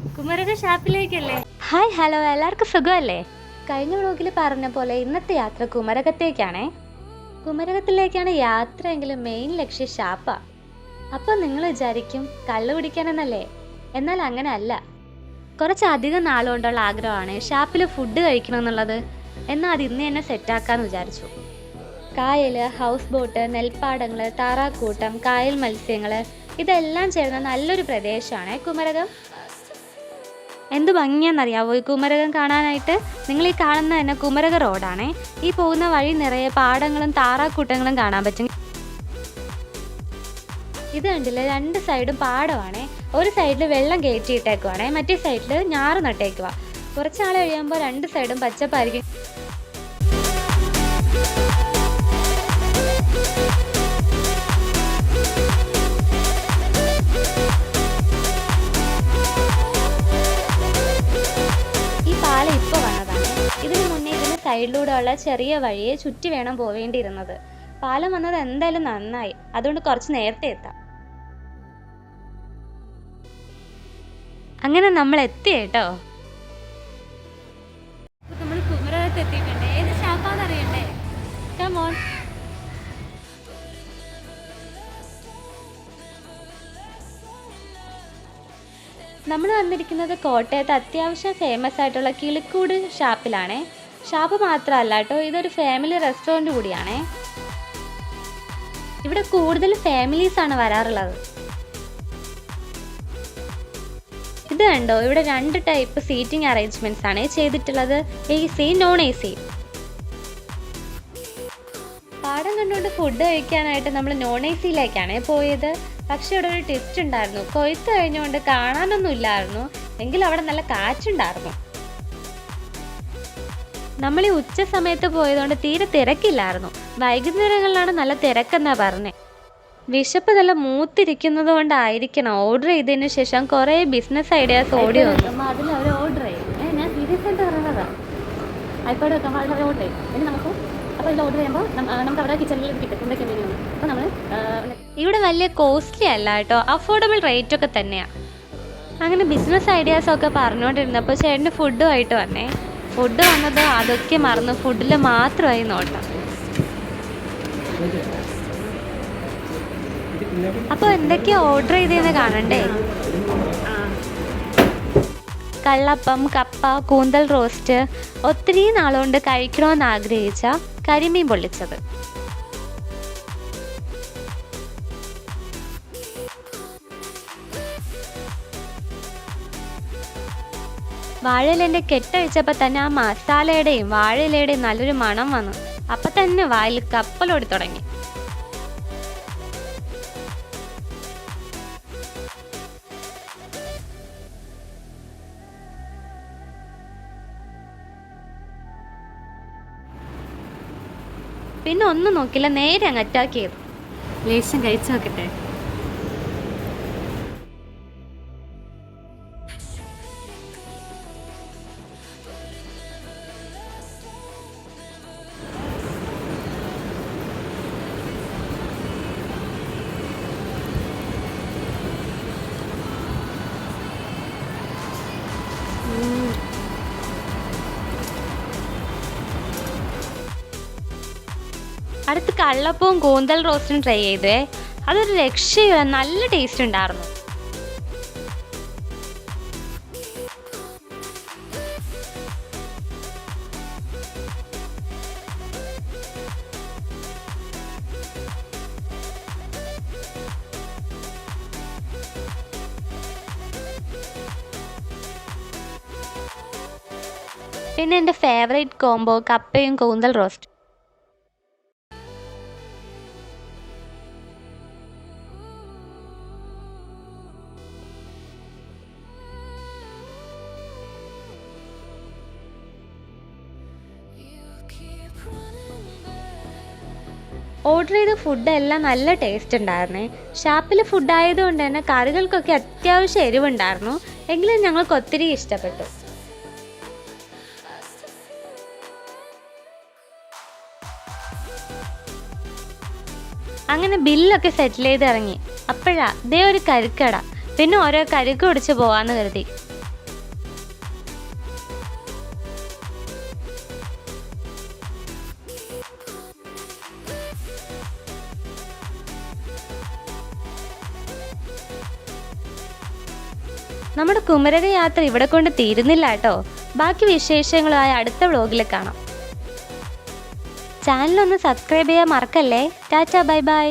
കുമരക ഷാപ്പിലേക്കല്ലേ? Hi hello, എല്ലാവർക്കും സുഖമല്ലേ? കഴിഞ്ഞ വ്ളോഗിൽ പറഞ്ഞ പോലെ ഇന്നത്തെ യാത്ര കുമരകത്തേക്കാണേ. കുമരകത്തിലേക്കാണ് യാത്രയെങ്കിലും മെയിൻ ലക്ഷ്യം ഷാപ്പാ. അപ്പോൾ നിങ്ങൾ വിചാരിക്കും കള്ളു കുടിക്കാനെന്നല്ലേ? എന്നാൽ അങ്ങനെ അല്ല. കുറച്ചധികം നാളുകൊണ്ടുള്ള ആഗ്രഹമാണ് ഷാപ്പിൽ ഫുഡ് കഴിക്കണമെന്നുള്ളത്. എന്നാൽ അത് ഇന്ന് തന്നെ സെറ്റാക്കാമെന്ന് വിചാരിച്ചു. കായൽ, ഹൗസ് ബോട്ട്, നെൽപ്പാടങ്ങൾ, താറാക്കൂട്ടം, കായൽ മത്സ്യങ്ങൾ ഇതെല്ലാം ചേർന്ന നല്ലൊരു പ്രദേശമാണ് കുമരകം. എന്ത് ഭംഗിയാണെന്നറിയാവോ ഈ കുമരകം കാണാനായിട്ട്? നിങ്ങൾ ഈ കാണുന്ന തന്നെ കുമരക റോഡാണേ. ഈ പോകുന്ന വഴി നിറയെ പാടങ്ങളും താറാക്കൂട്ടങ്ങളും കാണാൻ പറ്റും. ഇത് കണ്ടില്ലേ, രണ്ട് സൈഡും പാടമാണേ. ഒരു സൈഡിൽ വെള്ളം കയറ്റിയിട്ടേക്കുവാണേ, മറ്റേ സൈഡിൽ ഞാറ് നട്ടേക്കുക. കുറച്ചാൾ കഴിയുമ്പോൾ രണ്ട് സൈഡും പച്ചപ്പായിരിക്കും. ഇതിന് മുന്നേ ഇതിന് സൈഡിലൂടെ ഉള്ള ചെറിയ വഴിയെ ചുറ്റി വേണം പോവേണ്ടിയിരുന്നത്. പാലം വന്നത് എന്തായാലും നന്നായി, അതുകൊണ്ട് കുറച്ച് നേരത്തെ എത്താം. അങ്ങനെ നമ്മൾ എത്തി കേട്ടോ. നമ്മൾ കുമരകത്ത് എത്തിയിട്ടുണ്ട്. ഏത് ഷാപ്പാന്ന് അറിയണ്ടേ? Come on. നമ്മൾ വന്നിരിക്കുന്നത് കോട്ടയത്ത് അത്യാവശ്യം ഫേമസ് ആയിട്ടുള്ള കിളിക്കൂട് ഷാപ്പിലാണേ. ഷാപ്പ് മാത്രമല്ല കേട്ടോ, ഇതൊരു ഫാമിലി റെസ്റ്റോറൻറ്റ് കൂടിയാണേ. ഇവിടെ കൂടുതൽ ഫാമിലീസാണ് വരാറുള്ളത്. ഇത് കണ്ടോ, ഇവിടെ രണ്ട് ടൈപ്പ് സീറ്റിംഗ് അറേഞ്ച്മെൻറ്റ്സ് ആണ് ചെയ്തിട്ടുള്ളത്, AC, നോൺ AC. പാടം കണ്ടുകൊണ്ട് ഫുഡ് കഴിക്കാനായിട്ട് നമ്മൾ നോൺ ACയിലേക്കാണ് പോയത്. പക്ഷെ ഇവിടെ ഒരു ട്വിസ്റ്റ് ഉണ്ടായിരുന്നു. കൊയ്ത്ത് കഴിഞ്ഞുകൊണ്ട് കാണാനൊന്നും ഇല്ലായിരുന്നു, എങ്കിലും അവിടെ നല്ല കാറ്റുണ്ടായിരുന്നു. നമ്മൾ ഈ ഉച്ച സമയത്ത് പോയതുകൊണ്ട് തീരെ തിരക്കില്ലായിരുന്നു. വൈകുന്നേരങ്ങളിലാണ് നല്ല തിരക്കെന്നാ പറഞ്ഞേ. വിശപ്പ് നല്ല മൂത്തിരിക്കുന്നത് കൊണ്ടായിരിക്കണം ഓർഡർ ചെയ്തതിന് ശേഷം കുറേ ബിസിനസ് ഐഡിയാസ് ഓടി വന്നു. അതിൽ അവർ ഓർഡർ ചെയ്യും. ഞാൻ സീരിയസ് ആയിട്ട് പറയുന്നതാ. ഐപ്പാഡ് വെക്കാൻ വളരെ ഓർഡർ ചെയ്യും. ഇനി നമുക്ക് അപ്പോൾ ഇത് ഓർഡർ ചെയ്യുമ്പോൾ നമുക്ക് അവിടെ കിച്ചണിൽ കിട്ടും എന്തൊക്കെ മെനു. അപ്പോൾ നമ്മൾ ഇവിടെ വലിയ കോസ്റ്റ്ലി അല്ല കേട്ടോ, അഫോർഡബിൾ റേറ്റ് ഒക്കെ തന്നെയാണ്. അങ്ങനെ ബിസിനസ് ഐഡിയാസൊക്കെ പറഞ്ഞുകൊണ്ടിരുന്നപ്പോൾ ചേട്ടന് ഫുഡുമായിട്ട് വന്നേ. ഫുഡ് വന്നത് അതൊക്കെ മറന്ന് ഫുഡിൽ മാത്രമായി നോട്ടം. അപ്പോൾ എന്തൊക്കെയാ ഓർഡർ ചെയ്തതെന്ന് കാണണ്ടേ? കള്ളപ്പം, കപ്പ, കൂന്തൽ റോസ്റ്റ്, ഒത്തിരി നാളുകൊണ്ട് കഴിക്കണമെന്ന് ആഗ്രഹിച്ച കരിമീൻ പൊള്ളിച്ചത്, വാഴയിലേൻ്റെ കെട്ടഴിച്ചപ്പോൾ തന്നെ ആ മസാലയുടെയും വാഴയിലയുടെയും നല്ലൊരു മണം വന്നു. അപ്പം തന്നെ വായിൽ കപ്പലോടി തുടങ്ങി. പിന്നെ ഒന്നും നോക്കില്ല, നേരെ അങ്ങ് അറ്റാക്ക് ചെയ്തു. ലേശം കഴിച്ചു നോക്കട്ടെ. അടുത്ത് കള്ളപ്പവും കൂന്തൽ റോസ്റ്റും ട്രൈ ചെയ്തേ. അതൊരു രക്ഷയില്ല, നല്ല ടേസ്റ്റ് ഉണ്ടായിരുന്നു. പിന്നെ എൻ്റെ ഫേവറേറ്റ് കോംബോ കപ്പയും കൂന്തൽ റോസ്റ്റ്. ഓർഡർ ചെയ്ത ഫുഡെല്ലാം നല്ല ടേസ്റ്റ് ഉണ്ടായിരുന്നേ. ഷാപ്പിൽ ഫുഡ് ആയതുകൊണ്ട് തന്നെ കറികൾക്കൊക്കെ അത്യാവശ്യം എരിവുണ്ടായിരുന്നു, എങ്കിലും ഞങ്ങൾക്ക് ഒത്തിരി ഇഷ്ടപ്പെട്ടു. അങ്ങനെ ബില്ലൊക്കെ സെറ്റിൽ ചെയ്ത് ഇറങ്ങി. അപ്പോഴാ ദേ ഒരു കരിക്കട. പിന്നെ ഓരോ കരിക്ക് കുടിച്ച് പോവാന്ന് കരുതി. നമ്മുടെ കുമരക യാത്ര ഇവിടെ കൊണ്ട് തീരുന്നില്ല കേട്ടോ. ബാക്കി വിശേഷങ്ങളുമായി അടുത്ത വ്ളോഗിൽ കാണാം. ചാനലൊന്ന് സബ്സ്ക്രൈബ് ചെയ്യാൻ മറക്കല്ലേ. Tata, bye bye.